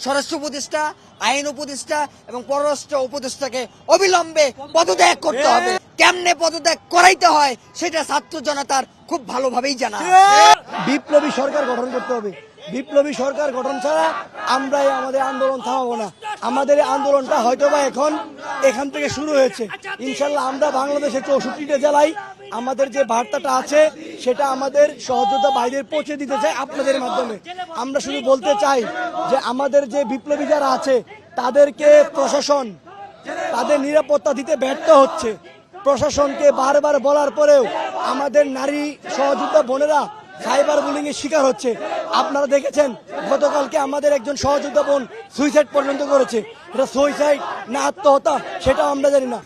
স্বরাষ্ট্র উপদেষ্টা, আইন উপদেষ্টা এবং পররাষ্ট্র উপদেষ্টাকে অবিলম্বে পদত্যাগ করতে হবে। কেমনে পদত্যাগ করাইতে হয় সেটা ছাত্র জনতার খুব ভালোভাবেই জানা। বিপ্লবী সরকার গঠন করতে হবে। বিপ্লবী সরকার গঠন ছাড়া আমরাই আমাদের আন্দোলন থামাবো না। আমাদের এই আন্দোলনটা হয়তোবা এখান থেকে শুরু হয়েছে। ইনশাল্লাহ আমরা বাংলাদেশের 64টা জেলায় আমাদের যে বার্তাটা আছে সেটা আমাদের সহযোদ্ধা ভাইদের পৌঁছে দিতে চাই আপনাদের মাধ্যমে। আমরা শুধু বলতে চাই যে আমাদের যে বিপ্লবী যারা আছে তাদেরকে প্রশাসন তাদের নিরাপত্তা দিতে ব্যর্থ হচ্ছে। প্রশাসনকে বারবার বলার পরেও আমাদের নারী সহযোদ্ধা বোনেরা সাইবার বুলিং এর শিকার হচ্ছে। আপনারা দেখেছেন গতকালকে আমাদের একজন সহযোদ্ধা বোন সুইসাইড পর্যন্ত করেছে। এটা সুইসাইড না আত্মহত্যা সেটাও আমরা জানি না।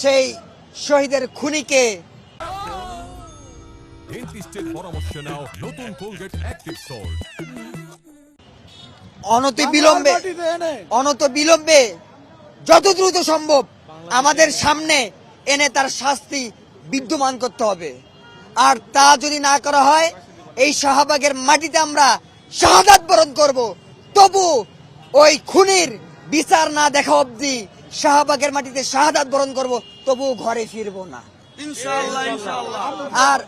সেই শহীদের খুনিকে ডেন্টিস্টের পরামর্শ নাও নতুন কোলগেট অ্যাক্টিভ সল্ট। অনতিবিলম্বে যত দ্রুত সম্ভব আমাদের সামনে এনে তার শাস্তি বিদ্যমান করতে হবে। আর তা যদি না করা হয় এই শাহবাগের মাটিতে আমরা শাহাদাত বরণ করব। তবু ওই খুনির বিচার না দেখা অবধি শাহবাগের মাটিতে শাহাদাত বরণ করব, তবু ঘরে ফিরবো না ইনশাআল্লাহ। আর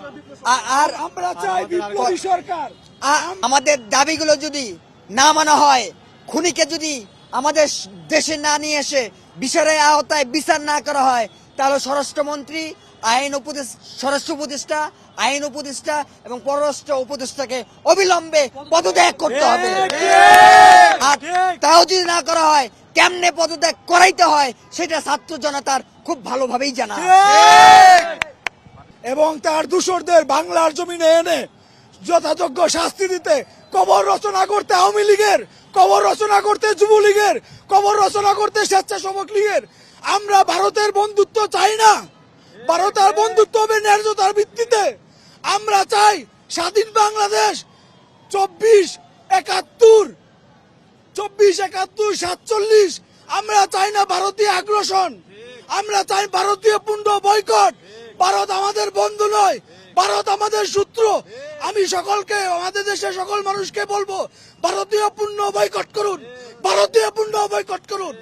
আর আমরা চাই বিপ্লবী সরকার। আমাদের দাবিগুলো যদি না মানা হয়, খুনিকে যদি আমাদের দেশে না নিয়ে এসে বিচারের আওতায় বিচার না করা হয়, তাহলে স্বরাষ্ট্রমন্ত্রী, স্বরাষ্ট্র উপদেষ্টা, আইন উপদেষ্টা এবং পররাষ্ট্র উপদেষ্টাকে অবিলম্বে পদত্যাগ করতে হবে। আর তাও যদি না করা হয়, কেমনে পদত্যাগ করাইতে হয় সেটা ছাত্র জনতার খুব ভালোভাবেই জানা। এবং তার দূষরদের বাংলার জমিনে এনে যথাযোগ্য শাস্তি দিতে, কবর রচনা করতে আওয়ামী লীগের, কবর রচনা করতে যুবলীগের, কবর রচনা করতে স্বেচ্ছাসেবক লীগের। আমরা ভারতের বন্ধুত্ব চাই না। ভারতের বন্ধুত্ব হবে ন্যায্যতার ভিত্তিতে। আমরা চাই স্বাধীন বাংলাদেশ 24-71, 47। আমরা চাই না ভারতীয় আগ্রাসন। আমরা চাই ভারতীয় পূর্ণ বয়কট। ভারত আমাদের বন্ধু নয়, ভারত আমাদের শত্রু। আমি সকলকে, আমাদের দেশের সকল মানুষকে বলবো, ভারতীয় পূর্ণ বয়কট করুন, ভারতীয় পূর্ণ বয়কট করুন।